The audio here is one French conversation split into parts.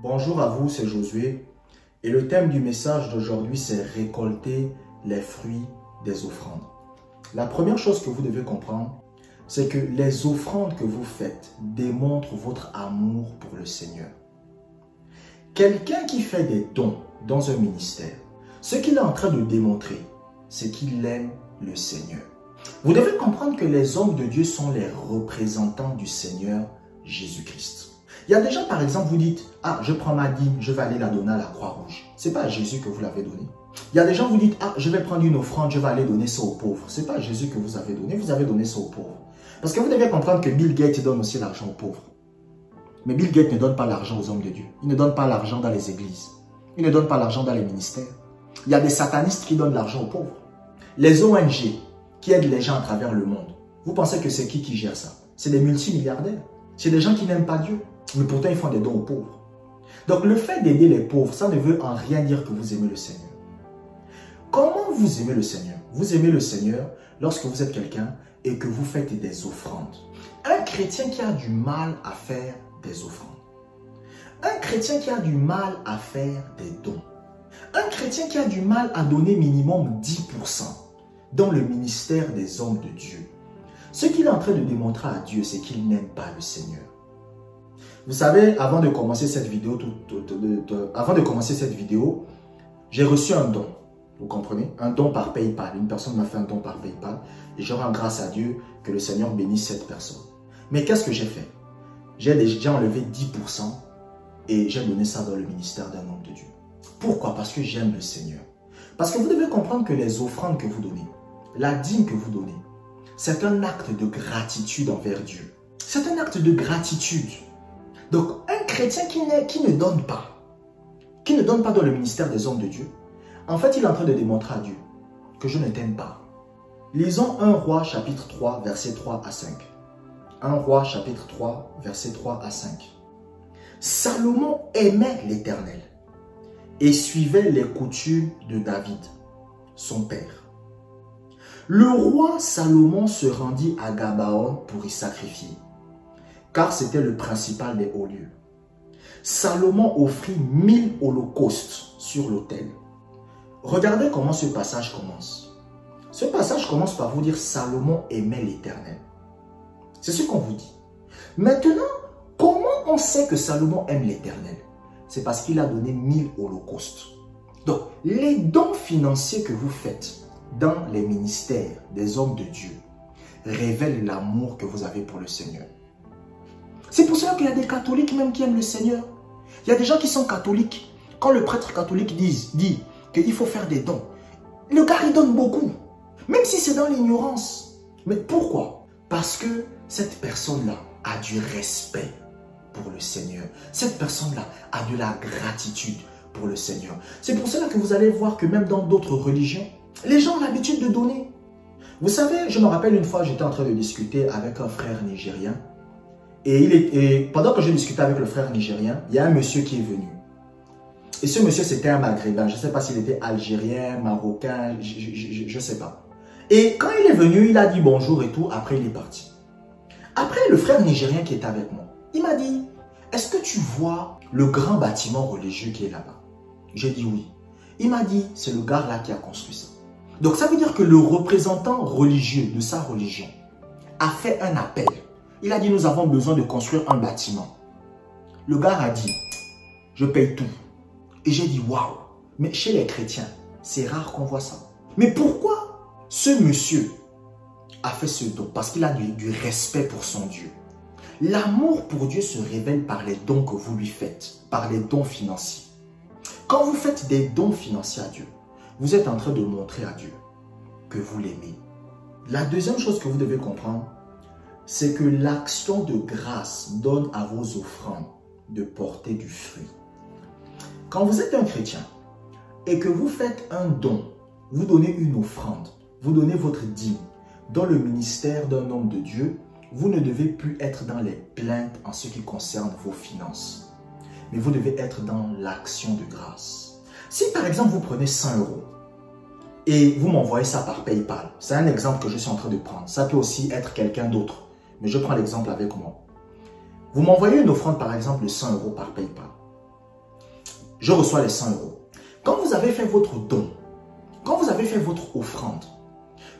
Bonjour à vous, c'est Josué et le thème du message d'aujourd'hui c'est récolter les fruits des offrandes. La première chose que vous devez comprendre, c'est que les offrandes que vous faites démontrent votre amour pour le Seigneur. Quelqu'un qui fait des dons dans un ministère, ce qu'il est en train de démontrer, c'est qu'il aime le Seigneur. Vous devez comprendre que les hommes de Dieu sont les représentants du Seigneur Jésus-Christ. Il y a des gens, par exemple, vous dites, ah, je prends ma dîme, je vais aller la donner à la Croix-Rouge. Ce n'est pas à Jésus que vous l'avez donné. Il y a des gens, vous dites, ah, je vais prendre une offrande, je vais aller donner ça aux pauvres. Ce n'est pas à Jésus que vous avez donné ça aux pauvres. Parce que vous devez comprendre que Bill Gates donne aussi l'argent aux pauvres. Mais Bill Gates ne donne pas l'argent aux hommes de Dieu. Il ne donne pas l'argent dans les églises. Il ne donne pas l'argent dans les ministères. Il y a des satanistes qui donnent l'argent aux pauvres. Les ONG qui aident les gens à travers le monde, vous pensez que c'est qui gère ça? C'est des multimilliardaires. C'est des gens qui n'aiment pas Dieu. Mais pourtant, ils font des dons aux pauvres. Donc, le fait d'aider les pauvres, ça ne veut en rien dire que vous aimez le Seigneur. Comment vous aimez le Seigneur? Vous aimez le Seigneur lorsque vous êtes quelqu'un et que vous faites des offrandes. Un chrétien qui a du mal à faire des offrandes. Un chrétien qui a du mal à faire des dons. Un chrétien qui a du mal à donner minimum 10% dans le ministère des hommes de Dieu. Ce qu'il est en train de démontrer à Dieu, c'est qu'il n'aime pas le Seigneur. Vous savez, avant de commencer cette vidéo, j'ai reçu un don. Vous comprenez? Un don par PayPal. Une personne m'a fait un don par PayPal. Et je rends grâce à Dieu que le Seigneur bénisse cette personne. Mais qu'est-ce que j'ai fait? J'ai déjà enlevé 10% et j'ai donné ça dans le ministère d'un homme de Dieu. Pourquoi? Parce que j'aime le Seigneur. Parce que vous devez comprendre que les offrandes que vous donnez, la dîme que vous donnez, c'est un acte de gratitude envers Dieu. C'est un acte de gratitude. Donc, un chrétien qui ne donne pas dans le ministère des hommes de Dieu, en fait, il est en train de démontrer à Dieu que je ne t'aime pas. Lisons 1 Roi chapitre 3, versets 3 à 5. 1 Roi chapitre 3, versets 3 à 5. Salomon aimait l'Éternel et suivait les coutumes de David, son père. Le roi Salomon se rendit à Gabaon pour y sacrifier, car c'était le principal des hauts lieux. Salomon offrit 1000 holocaustes sur l'autel. Regardez comment ce passage commence. Ce passage commence par vous dire Salomon aimait l'Éternel. C'est ce qu'on vous dit. Maintenant, comment on sait que Salomon aime l'Éternel? C'est parce qu'il a donné 1000 holocaustes. Donc, les dons financiers que vous faites dans les ministères des hommes de Dieu révèlent l'amour que vous avez pour le Seigneur. C'est pour cela qu'il y a des catholiques même qui aiment le Seigneur. Il y a des gens qui sont catholiques. Quand le prêtre catholique dit qu'il faut faire des dons, le gars il donne beaucoup. Même si c'est dans l'ignorance. Mais pourquoi? Parce que cette personne-là a du respect pour le Seigneur. Cette personne-là a de la gratitude pour le Seigneur. C'est pour cela que vous allez voir que même dans d'autres religions, les gens ont l'habitude de donner. Vous savez, je me rappelle une fois, j'étais en train de discuter avec un frère nigérien. Et pendant que je discutais avec le frère nigérien, il y a un monsieur qui est venu. Et ce monsieur, c'était un maghrébin. Je ne sais pas s'il était algérien, marocain, je ne sais pas. Et quand il est venu, il a dit bonjour et tout. Après, il est parti. Après, le frère nigérien qui est avec moi, il m'a dit, est-ce que tu vois le grand bâtiment religieux qui est là-bas? J'ai dit oui. Il m'a dit, c'est le gars là qui a construit ça. Donc, ça veut dire que le représentant religieux de sa religion a fait un appel. Il a dit, nous avons besoin de construire un bâtiment. Le gars a dit, je paye tout. Et j'ai dit, waouh, mais chez les chrétiens, c'est rare qu'on voit ça. Mais pourquoi ce monsieur a fait ce don? Parce qu'il a du respect pour son Dieu. L'amour pour Dieu se révèle par les dons que vous lui faites, par les dons financiers. Quand vous faites des dons financiers à Dieu, vous êtes en train de montrer à Dieu que vous l'aimez. La deuxième chose que vous devez comprendre, c'est que l'action de grâce donne à vos offrandes de porter du fruit. Quand vous êtes un chrétien et que vous faites un don, vous donnez une offrande, vous donnez votre dîme dans le ministère d'un homme de Dieu, vous ne devez plus être dans les plaintes en ce qui concerne vos finances. Mais vous devez être dans l'action de grâce. Si par exemple vous prenez 100 € et vous m'envoyez ça par PayPal, c'est un exemple que je suis en train de prendre. Ça peut aussi être quelqu'un d'autre, mais je prends l'exemple avec moi. Vous m'envoyez une offrande par exemple de 100 € par PayPal. je reçois les 100 euros. Quand vous avez fait votre don, quand vous avez fait votre offrande,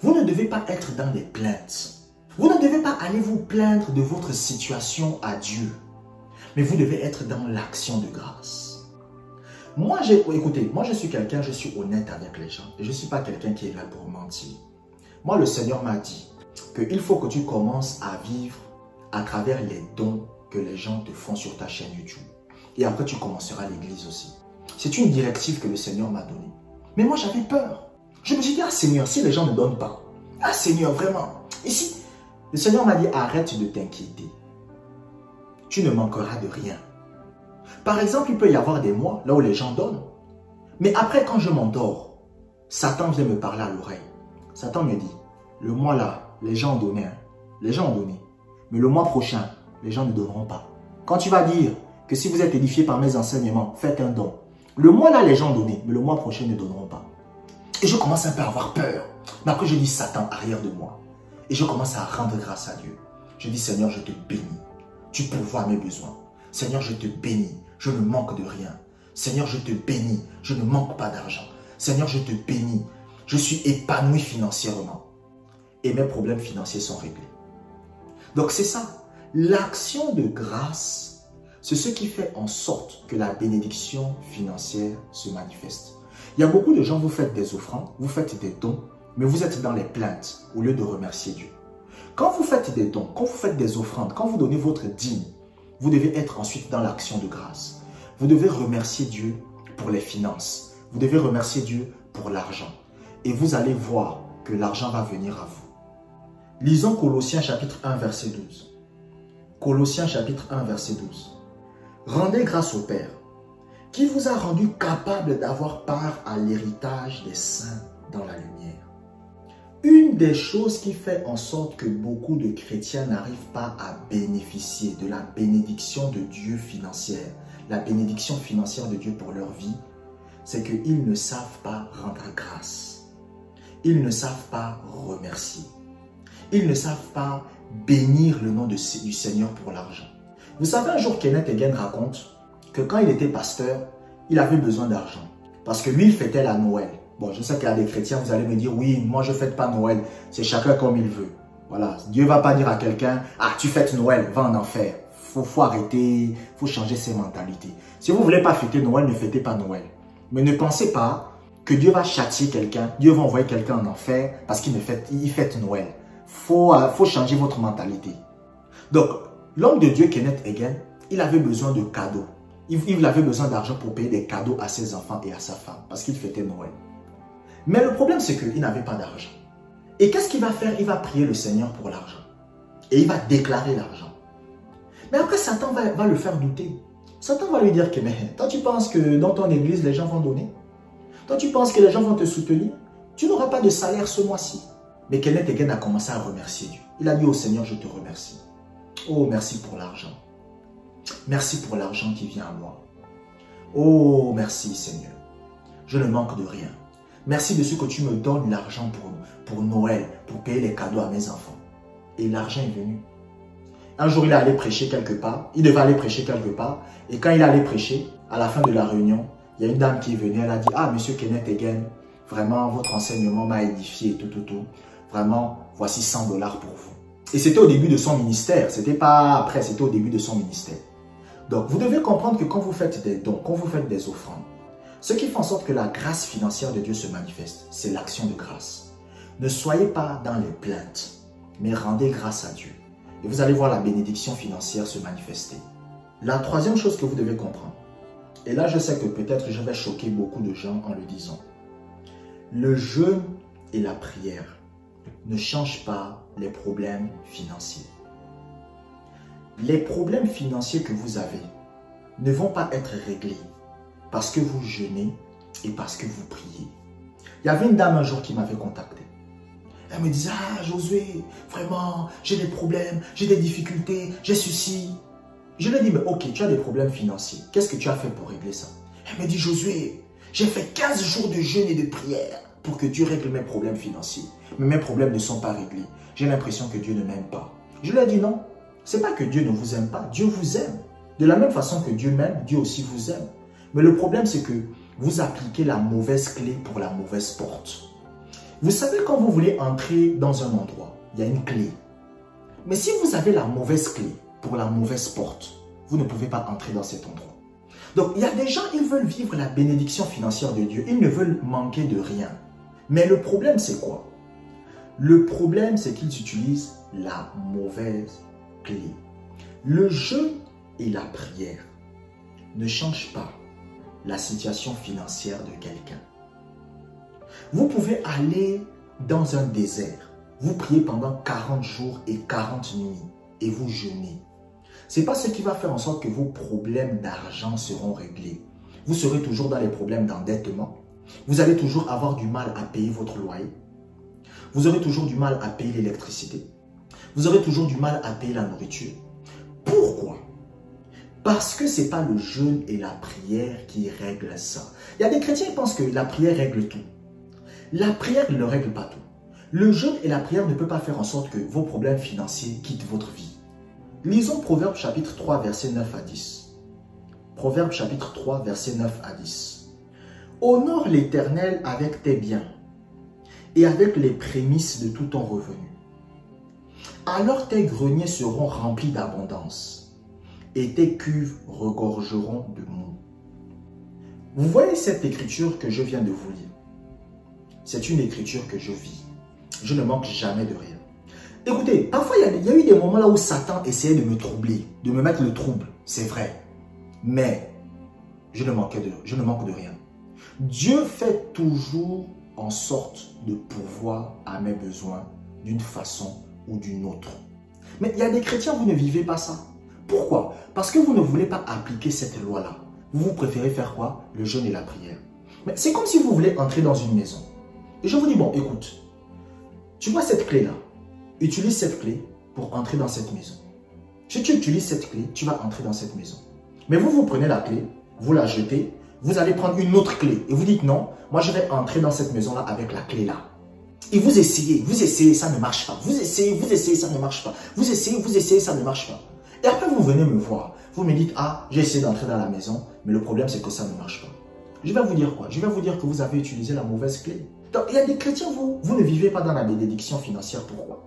vous ne devez pas être dans les plaintes. Vous ne devez pas aller vous plaindre de votre situation à Dieu. Mais vous devez être dans l'action de grâce. Écoutez, moi je suis quelqu'un, je suis honnête avec les gens. Et je ne suis pas quelqu'un qui est là pour mentir. Moi, le Seigneur m'a dit qu'il faut que tu commences à vivre à travers les dons que les gens te font sur ta chaîne YouTube. Et après, tu commenceras l'église aussi. C'est une directive que le Seigneur m'a donnée. Mais moi, j'avais peur. Je me suis dit, ah Seigneur, si les gens ne donnent pas, ah Seigneur, vraiment. Ici, le Seigneur m'a dit, arrête de t'inquiéter. Tu ne manqueras de rien. Par exemple, il peut y avoir des mois là où les gens donnent. Mais après, quand je m'endors, Satan vient me parler à l'oreille. Satan me dit, le mois là, les gens ont donné. Les gens ont donné. Mais le mois prochain, les gens ne donneront pas. Quand tu vas dire que si vous êtes édifié par mes enseignements, faites un don. Le mois là, les gens ont donné, mais le mois prochain, ils ne donneront pas. Et je commence un peu à avoir peur. Mais après, je dis, Satan, arrière de moi. Et je commence à rendre grâce à Dieu. Je dis, Seigneur, je te bénis. Tu pourvois mes besoins. Seigneur, je te bénis. Je ne manque de rien. Seigneur, je te bénis. Je ne manque pas d'argent. Seigneur, je te bénis. Je suis épanoui financièrement. Et mes problèmes financiers sont réglés. Donc c'est ça. L'action de grâce, c'est ce qui fait en sorte que la bénédiction financière se manifeste. Il y a beaucoup de gens, vous faites des offrandes, vous faites des dons, mais vous êtes dans les plaintes au lieu de remercier Dieu. Quand vous faites des dons, quand vous faites des offrandes, quand vous donnez votre dîme, vous devez être ensuite dans l'action de grâce. Vous devez remercier Dieu pour les finances. Vous devez remercier Dieu pour l'argent. Et vous allez voir que l'argent va venir à vous. Lisons Colossiens chapitre 1 verset 12. Colossiens chapitre 1 verset 12. Rendez grâce au Père, qui vous a rendu capable d'avoir part à l'héritage des saints dans la lumière. Une des choses qui fait en sorte que beaucoup de chrétiens n'arrivent pas à bénéficier de la bénédiction de Dieu financière, la bénédiction financière de Dieu pour leur vie, c'est qu'ils ne savent pas rendre grâce. Ils ne savent pas remercier. Ils ne savent pas bénir le nom du Seigneur pour l'argent. Vous savez, un jour, Kenneth Hagin raconte que quand il était pasteur, il avait besoin d'argent. Parce que lui, il fêtait la Noël. Bon, je sais qu'il y a des chrétiens, vous allez me dire, oui, moi je ne fête pas Noël. C'est chacun comme il veut. Voilà, Dieu ne va pas dire à quelqu'un, ah, tu fêtes Noël, va en enfer. Faut arrêter, il faut changer ses mentalités. Si vous ne voulez pas fêter Noël, ne fêtez pas Noël. Mais ne pensez pas que Dieu va châtier quelqu'un, Dieu va envoyer quelqu'un en enfer parce qu'il fête Noël. Faut changer votre mentalité. Donc, l'homme de Dieu, Kenneth Hagin, il avait besoin de cadeaux. Il avait besoin d'argent pour payer des cadeaux à ses enfants et à sa femme parce qu'il fêtait Noël. Mais le problème, c'est qu'il n'avait pas d'argent. Et qu'est-ce qu'il va faire? Il va prier le Seigneur pour l'argent. Et il va déclarer l'argent. Mais après, Satan va le faire douter. Satan va lui dire que, mais toi, tu penses que dans ton église, les gens vont donner? Toi, tu penses que les gens vont te soutenir? Tu n'auras pas de salaire ce mois-ci. Mais Kenneth Hagin a commencé à remercier Dieu. Il a dit au Seigneur, je te remercie. Oh, merci pour l'argent. Merci pour l'argent qui vient à moi. Oh, merci Seigneur. Je ne manque de rien. Merci de ce que tu me donnes l'argent pour Noël, pour payer les cadeaux à mes enfants. Et l'argent est venu. Un jour, il est allé prêcher quelque part. Il devait aller prêcher quelque part. Et quand il est allé prêcher, à la fin de la réunion, il y a une dame qui est venue. Elle a dit, ah, monsieur Kenneth Hagin, vraiment, votre enseignement m'a édifié et tout. Vraiment, voici 100 $ pour vous. Et c'était au début de son ministère. C'était pas après, c'était au début de son ministère. Donc, vous devez comprendre que quand vous faites des dons, quand vous faites des offrandes, ce qui fait en sorte que la grâce financière de Dieu se manifeste, c'est l'action de grâce. Ne soyez pas dans les plaintes, mais rendez grâce à Dieu. Et vous allez voir la bénédiction financière se manifester. La troisième chose que vous devez comprendre, et là je sais que peut-être je vais choquer beaucoup de gens en le disant, le jeûne et la prière ne changent pas les problèmes financiers. Les problèmes financiers que vous avez ne vont pas être réglés parce que vous jeûnez et parce que vous priez. Il y avait une dame un jour qui m'avait contacté. Elle me disait, ah Josué, vraiment, j'ai des problèmes, j'ai des difficultés, j'ai ceci. Je lui ai dit, mais ok, tu as des problèmes financiers. Qu'est-ce que tu as fait pour régler ça? Elle me dit, Josué, j'ai fait 15 jours de jeûne et de prière pour que Dieu règle mes problèmes financiers. Mais mes problèmes ne sont pas réglés. J'ai l'impression que Dieu ne m'aime pas. Je lui ai dit, non, ce n'est pas que Dieu ne vous aime pas, Dieu vous aime. De la même façon que Dieu m'aime, Dieu aussi vous aime. Mais le problème, c'est que vous appliquez la mauvaise clé pour la mauvaise porte. Vous savez, quand vous voulez entrer dans un endroit, il y a une clé. Mais si vous avez la mauvaise clé pour la mauvaise porte, vous ne pouvez pas entrer dans cet endroit. Donc, il y a des gens, ils veulent vivre la bénédiction financière de Dieu. Ils ne veulent manquer de rien. Mais le problème, c'est quoi? Le problème, c'est qu'ils utilisent la mauvaise clé. Le jeûne et la prière ne changent pas la situation financière de quelqu'un. Vous pouvez aller dans un désert, vous priez pendant 40 jours et 40 nuits et vous jeûnez. Ce n'est pas ce qui va faire en sorte que vos problèmes d'argent seront réglés. Vous serez toujours dans les problèmes d'endettement. Vous allez toujours avoir du mal à payer votre loyer. Vous aurez toujours du mal à payer l'électricité. Vous aurez toujours du mal à payer la nourriture. Pourquoi? Parce que ce n'est pas le jeûne et la prière qui règlent ça. Il y a des chrétiens qui pensent que la prière règle tout. La prière ne règle pas tout. Le jeûne et la prière ne peuvent pas faire en sorte que vos problèmes financiers quittent votre vie. Lisons Proverbe chapitre 3, versets 9 à 10. Proverbe chapitre 3, versets 9 à 10. Honore l'Éternel avec tes biens et avec les prémices de tout ton revenu. Alors tes greniers seront remplis d'abondance et tes cuves regorgeront de mou. Vous voyez cette écriture que je viens de vous lire? C'est une écriture que je vis. Je ne manque jamais de rien. Écoutez, parfois il y a eu des moments là où Satan essayait de me troubler, de me mettre le trouble, c'est vrai. Mais je ne manque de rien. Dieu fait toujours en sorte de pourvoir à mes besoins d'une façon ou d'une autre. Mais il y a des chrétiens, vous ne vivez pas ça. Pourquoi? Parce que vous ne voulez pas appliquer cette loi-là. Vous préférez faire quoi? Le jeûne et la prière. Mais c'est comme si vous voulez entrer dans une maison. Et je vous dis, bon, écoute, tu vois cette clé-là? Utilise cette clé pour entrer dans cette maison. Si tu utilises cette clé, tu vas entrer dans cette maison. Mais vous prenez la clé, vous la jetez, vous allez prendre une autre clé. Et vous dites non, moi je vais entrer dans cette maison-là avec la clé-là. Et vous essayez, ça ne marche pas. Vous essayez, ça ne marche pas. Vous essayez, ça ne marche pas. Et après vous venez me voir. Vous me dites, ah, j'ai essayé d'entrer dans la maison, mais le problème c'est que ça ne marche pas. Je vais vous dire quoi? Je vais vous dire que vous avez utilisé la mauvaise clé. Donc il y a des chrétiens, vous ne vivez pas dans la bénédiction financière. Pourquoi?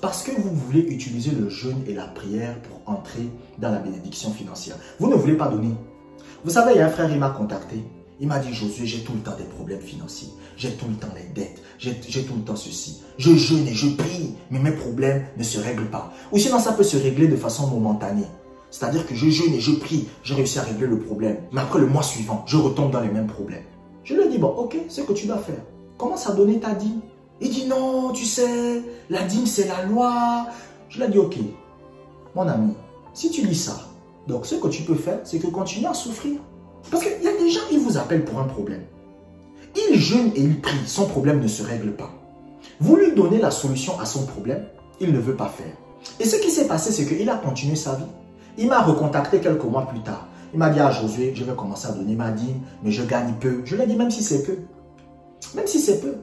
Parce que vous voulez utiliser le jeûne et la prière pour entrer dans la bénédiction financière. Vous ne voulez pas donner. Vous savez, il y a un frère, il m'a contacté. Il m'a dit, Josué, j'ai tout le temps des problèmes financiers. J'ai tout le temps les dettes. J'ai tout le temps ceci. Je jeûne et je prie, mais mes problèmes ne se règlent pas. Ou sinon, ça peut se régler de façon momentanée. C'est-à-dire que je jeûne et je prie, j'ai réussi à régler le problème. Mais après le mois suivant, je retombe dans les mêmes problèmes. Je lui ai dit, bon, ok, c'est ce que tu dois faire. Commence à donner ta dîme. Il dit, non, tu sais, la dîme, c'est la loi. Je lui ai dit, ok, mon ami, si tu lis ça, donc ce que tu peux faire, c'est que continue à souffrir. Parce qu'il y a des gens, ils vous appellent pour un problème. Il jeûne et il prie, son problème ne se règle pas. Vous lui donnez la solution à son problème, il ne veut pas faire. Et ce qui s'est passé, c'est qu'il a continué sa vie. Il m'a recontacté quelques mois plus tard. Il m'a dit, ah Josué, je vais commencer à donner ma dîme, mais je gagne peu. Je lui ai dit, même si c'est peu,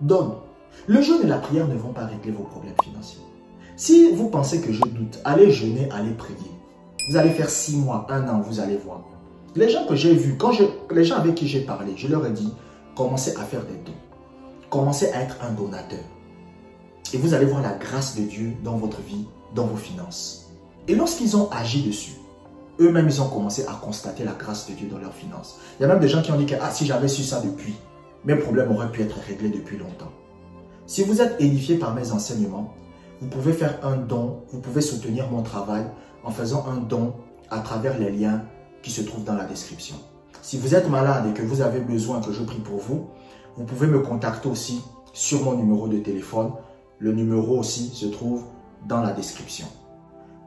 donne. Le jeûne et la prière ne vont pas régler vos problèmes financiers. Si vous pensez que je doute, allez jeûner, allez prier. Vous allez faire 6 mois, 1 an, vous allez voir. Les gens que j'ai vus, les gens avec qui j'ai parlé, je leur ai dit, commencez à faire des dons. Commencez à être un donateur. Et vous allez voir la grâce de Dieu dans votre vie, dans vos finances. Et lorsqu'ils ont agi dessus, eux-mêmes, ils ont commencé à constater la grâce de Dieu dans leurs finances. Il y a même des gens qui ont dit que ah, si j'avais su ça depuis, mes problèmes auraient pu être réglés depuis longtemps. Si vous êtes édifié par mes enseignements, vous pouvez faire un don, vous pouvez soutenir mon travail en faisant un don à travers les liens qui se trouvent dans la description. Si vous êtes malade et que vous avez besoin que je prie pour vous, vous pouvez me contacter aussi sur mon numéro de téléphone. Le numéro aussi se trouve dans la description.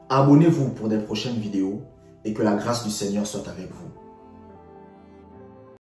Abonnez-vous pour des prochaines vidéos et que la grâce du Seigneur soit avec vous.